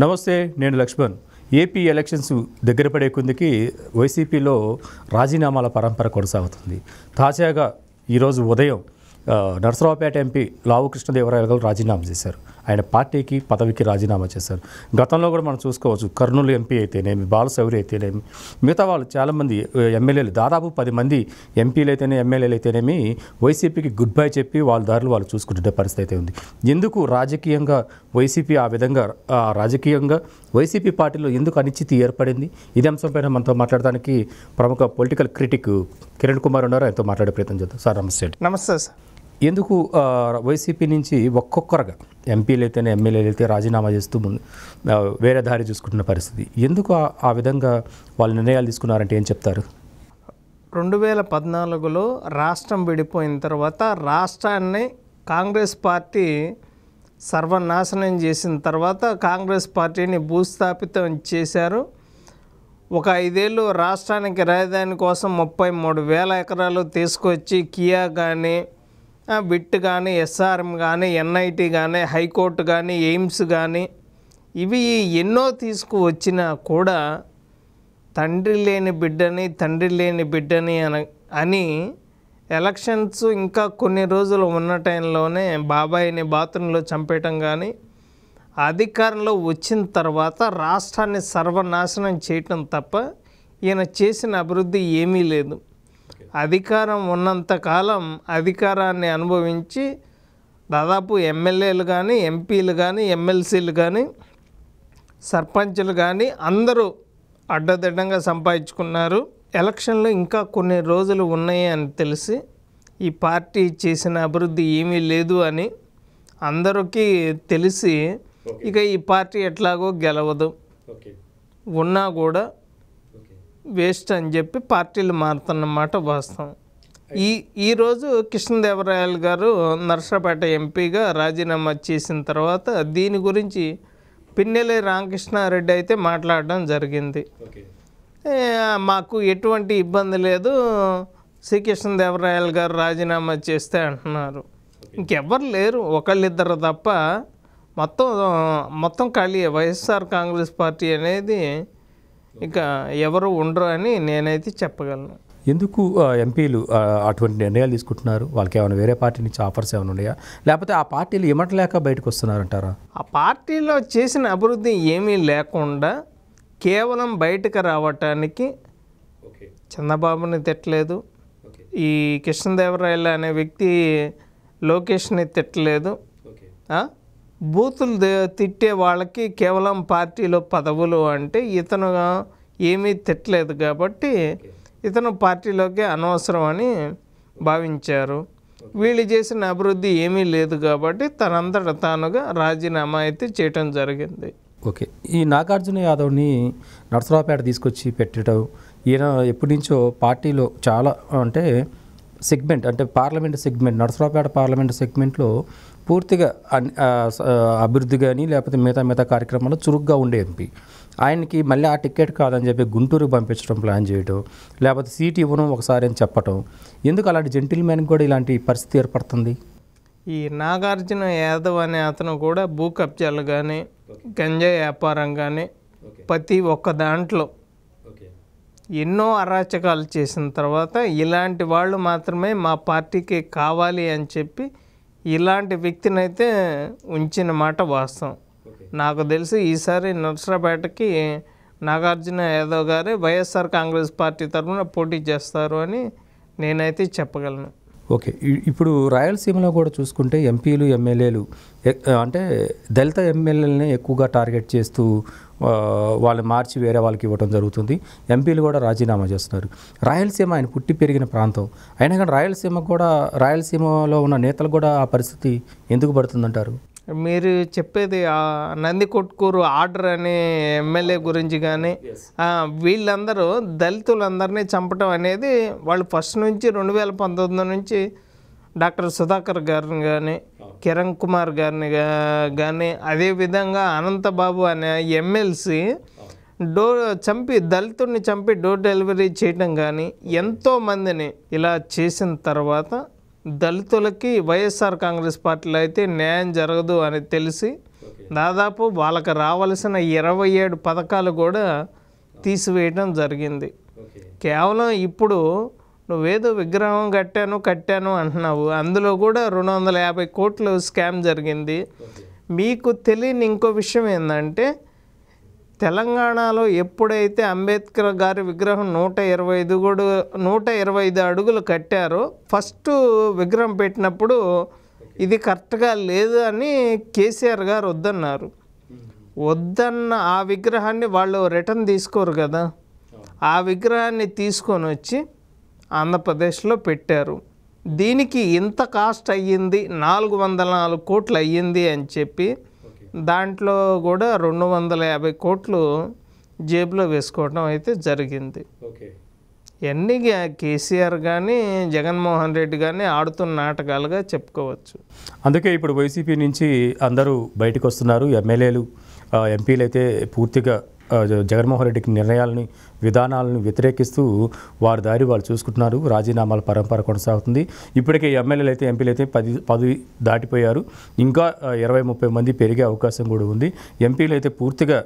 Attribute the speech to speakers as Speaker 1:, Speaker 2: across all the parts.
Speaker 1: నమస్తే, నేను Laxman. AP elections దగ్గర పడే కొందికి వైసీపీలో రాజీనామాల పరంపర కొనసాగుతుంది. తాజాగా ఈరోజు ఉదయం నరసరావుపేట ఎంపీ లావు కృష్ణదేవరాయలు గారు రాజీనామా చేశారు. ఆయన పార్టీకి పదవికి రాజీనామా చేశారు. గతంలో కూడా మనం చూసుకోవచ్చు, కర్నూలు ఎంపీ అయితేనేమి, బాలశౌరి అయితేనేమి, మిగతా వాళ్ళు చాలామంది ఎమ్మెల్యేలు, దాదాపు 10 మంది ఎంపీలు అయితేనే ఎమ్మెల్యేలు అయితేనేమి వైసీపీకి గుడ్ బై చెప్పి వాళ్ళ దారులు వాళ్ళు చూసుకుంటుంటే పరిస్థితి అయితే ఉంది. ఎందుకు రాజకీయంగా వైసీపీ ఆ విధంగా రాజకీయంగా వైసీపీ పార్టీలో ఎందుకు అనిశ్చితి ఏర్పడింది? ఇదే అంశంపైన మనతో మాట్లాడడానికి ప్రముఖ పొలిటికల్ క్రిటిక్ కిరణ్ కుమార్ ఉన్నారు. ఆయనతో మాట్లాడే ప్రయత్నం చేద్దాం. సార్ నమస్తే.
Speaker 2: నమస్తే సార్.
Speaker 1: ఎందుకు వైసీపీ నుంచి ఒక్కొక్కరుగా ఎంపీలు అయితేనే ఎమ్మెల్యేలు అయితే రాజీనామా చేస్తూ వేరే దారి చూసుకుంటున్న పరిస్థితి, ఎందుకు ఆ విధంగా వాళ్ళు నిర్ణయాలు తీసుకున్నారంటే ఏం చెప్తారు?
Speaker 2: 2014లో రాష్ట్రం విడిపోయిన తర్వాత రాష్ట్రాన్ని కాంగ్రెస్ పార్టీ సర్వనాశనం చేసిన తర్వాత కాంగ్రెస్ పార్టీని భూస్థాపితం చేశారు. ఒక 5 ఏళ్ళు రాష్ట్రానికి రాజధాని కోసం 33,000 ఎకరాలు తీసుకొచ్చి కియా కానీ, బిట్ కానీ, ఎస్ఆర్ఎం కానీ, ఎన్ఐటి కానీ, హైకోర్టు కానీ, ఎయిమ్స్ కానీ, ఇవి ఎన్నో తీసుకువచ్చినా కూడా తండ్రి లేని బిడ్డని అని ఎలక్షన్స్ ఇంకా కొన్ని రోజులు ఉన్న టైంలోనే బాబాయిని బాత్రూంలో చంపేయటం కానీ, అధికారంలో వచ్చిన తర్వాత రాష్ట్రాన్ని సర్వనాశనం చేయటం తప్ప ఈయన చేసిన అభివృద్ధి ఏమీ లేదు. అధికారం ఉన్నంతకాలం అధికారాన్ని అనుభవించి దాదాపు ఎమ్మెల్యేలు కానీ, ఎంపీలు కానీ, ఎమ్మెల్సీలు కానీ, సర్పంచులు కానీ అందరూ అడ్డదిడ్డంగా సంపాదించుకున్నారు. ఎలక్షన్లు ఇంకా కొన్ని రోజులు ఉన్నాయి అని తెలిసి ఈ పార్టీ చేసిన అభివృద్ధి ఏమీ లేదు అని అందరికీ తెలిసి ఇక ఈ పార్టీ ఎట్లాగో గెలవదు, ఉన్నా కూడా వేస్ట్ అని చెప్పి పార్టీలు మారుతున్నమాట వాస్తవం. ఈరోజు కృష్ణదేవరాయలు గారు నరసరావుపేట ఎంపీగా రాజీనామా చేసిన తర్వాత దీని గురించి పిన్నెల్లి రామకృష్ణారెడ్డి అయితే మాట్లాడడం జరిగింది. మాకు ఎటువంటి ఇబ్బంది లేదు, శ్రీ కృష్ణదేవరాయలు గారు రాజీనామా చేస్తే అంటున్నారు. ఇంకెవ్వరు లేరు, ఒకళ్ళిద్దరు తప్ప మొత్తం ఖాళీ. వైఎస్ఆర్ కాంగ్రెస్ పార్టీ అనేది ఇక ఎవరు ఉండరు అని నేనైతే చెప్పగలను.
Speaker 1: ఎందుకు ఎంపీలు అటువంటి నిర్ణయాలు తీసుకుంటున్నారు? వాళ్ళకి ఏమైనా వేరే పార్టీ నుంచి ఆఫర్స్ ఏమైనా ఉన్నాయా, లేకపోతే ఆ పార్టీలు ఇమ్మట్లేక బయటకు వస్తున్నారంటారా?
Speaker 2: ఆ పార్టీలో చేసిన అభివృద్ధి ఏమీ లేకుండా కేవలం బయటకు రావటానికి చంద్రబాబుని తిట్టలేదు, ఈ కృష్ణదేవరాయలు అనే వ్యక్తి లోకేష్ని తిట్టలేదు, బూతులు తిట్టే వాళ్ళకి కేవలం పార్టీలో పదవులు అంటే ఇతను ఏమీ తిట్టలేదు కాబట్టి ఇతను పార్టీలోకి అనవసరం అని భావించారు. వీళ్ళు చేసిన అభివృద్ధి ఏమీ లేదు కాబట్టి తనంతట తానుగా రాజీనామా అయితే చేయటం జరిగింది.
Speaker 1: ఓకే, ఈ నాగార్జున యాదవ్ని నరసరావుపేట తీసుకొచ్చి పెట్టడం, ఈయన ఎప్పటి నుంచో పార్టీలో చాలా segment parliament segment, Narasaraopet parliament సెగ్మెంట్లో పూర్తిగా అభివృద్ధి కానీ లేకపోతే మిగతా కార్యక్రమాల్లో చురుగ్గా ఉండే ఎంపీ. ఆయనకి మళ్ళీ ఆ టికెట్ కాదని చెప్పి గుంటూరుకు పంపించడం ప్లాన్ చేయడం, లేకపోతే సీట్ ఇవ్వడం ఒకసారి అని చెప్పటం, ఎందుకు అలాంటి జెంటిల్మెన్కి కూడా ఇలాంటి పరిస్థితి ఏర్పడుతుంది?
Speaker 2: ఈ నాగార్జున యాదవ్ అనే అతను కూడా భూ కబ్జాలు కానీ, గంజాయి వ్యాపారం కానీ, ప్రతి ఒక్క దాంట్లో ఎన్నో అరాచకాలు చేసిన తర్వాత ఇలాంటి వాళ్ళు మాత్రమే మా పార్టీకి కావాలి అని చెప్పి ఇలాంటి వ్యక్తిని అయితే ఉంచిన మాట వాస్తవం. నాకు తెలిసి ఈసారి నరసరావుపేటకి నాగార్జున యాదవ్ గారే వైఎస్ఆర్ కాంగ్రెస్ పార్టీ తరఫున పోటీ చేస్తారు అని నేనైతే చెప్పగలను.
Speaker 1: ఓకే, ఇప్పుడు రాయలసీమలో కూడా చూసుకుంటే ఎంపీలు ఎమ్మెల్యేలు దళిత ఎమ్మెల్యేలని ఎక్కువగా టార్గెట్ చేస్తూ వాళ్ళు మార్చి వేరే వాళ్ళకి ఇవ్వడం జరుగుతుంది. ఎంపీలు కూడా రాజీనామా చేస్తున్నారు. రాయలసీమ ఆయన పుట్టి పెరిగిన ప్రాంతం అయినా కానీ రాయలసీమలో ఉన్న నేతలు కూడా ఆ పరిస్థితి ఎందుకు పడుతుందంటారు?
Speaker 2: మీరు చెప్పేది నందికొట్కూరు ఆర్డర్ అనే ఎమ్మెల్యే గురించి కానీ, వీళ్ళందరూ దళితులందరినీ చంపటం అనేది వాళ్ళు ఫస్ట్ నుంచి 2019 నుంచి డాక్టర్ సుధాకర్ గారిని కానీ, కిరణ్ కుమార్ గారిని కానీ, అదేవిధంగా అనంతబాబు అనే ఎమ్మెల్సీ దళితుడిని చంపి డోర్ డెలివరీ చేయడం కానీ ఎంతోమందిని ఇలా చేసిన తర్వాత దళితులకి వైఎస్ఆర్ కాంగ్రెస్ పార్టీలో అయితే న్యాయం జరగదు అని తెలిసి దాదాపు వాళ్ళకి రావాల్సిన 27 పథకాలు కూడా తీసివేయడం జరిగింది. కేవలం ఇప్పుడు నువ్వేదో విగ్రహం కట్టాను అంటున్నావు, అందులో కూడా 250 కోట్లు స్కామ్ జరిగింది. మీకు తెలియని ఇంకో విషయం ఏంటంటే, తెలంగాణలో ఎప్పుడైతే అంబేద్కర్ గారి విగ్రహం 125 అడుగులు కట్టారో, ఫస్ట్ విగ్రహం పెట్టినప్పుడు ఇది కరెక్ట్గా లేదు అని కేసీఆర్ గారు వద్దన్నారు. వద్దన్న ఆ విగ్రహాన్ని వాళ్ళు రిటర్న్ తీసుకోరు కదా, ఆ విగ్రహాన్ని తీసుకొని వచ్చి ఆంధ్రప్రదేశ్లో పెట్టారు. దీనికి ఇంత కాస్ట్ అయ్యింది, 404 కోట్లు అయ్యింది అని చెప్పి దాంట్లో కూడా 250 కోట్లు జేబులో వేసుకోవడం అయితే జరిగింది. ఇవన్నీ కేసీఆర్ కానీ జగన్మోహన్ రెడ్డి కానీ ఆడుతున్న నాటకాలుగా చెప్పుకోవచ్చు.
Speaker 1: అందుకే ఇప్పుడు వైసీపీ నుంచి అందరూ బయటకు వస్తున్నారు. ఎమ్మెల్యేలు, ఎంపీలు అయితే పూర్తిగా జగన్మోహన్ రెడ్డికి నిర్ణయాలని, విధానాలను వ్యతిరేకిస్తూ వారి దారి వాళ్ళు చూసుకుంటున్నారు. రాజీనామాల పరంపర కొనసాగుతుంది. ఇప్పటికే ఎమ్మెల్యేలు అయితే, ఎంపీలు అయితే 10 దాటిపోయారు. ఇంకా 20-30 మంది పెరిగే అవకాశం కూడా ఉంది. ఎంపీలు అయితే పూర్తిగా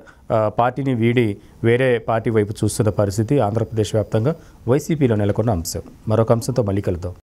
Speaker 1: పార్టీని వీడి వేరే పార్టీ వైపు చూస్తున్న పరిస్థితి ఆంధ్రప్రదేశ్ వ్యాప్తంగా వైసీపీలో నెలకొన్న అంశం. మరొక అంశంతో మళ్ళీ కలుద్దాం.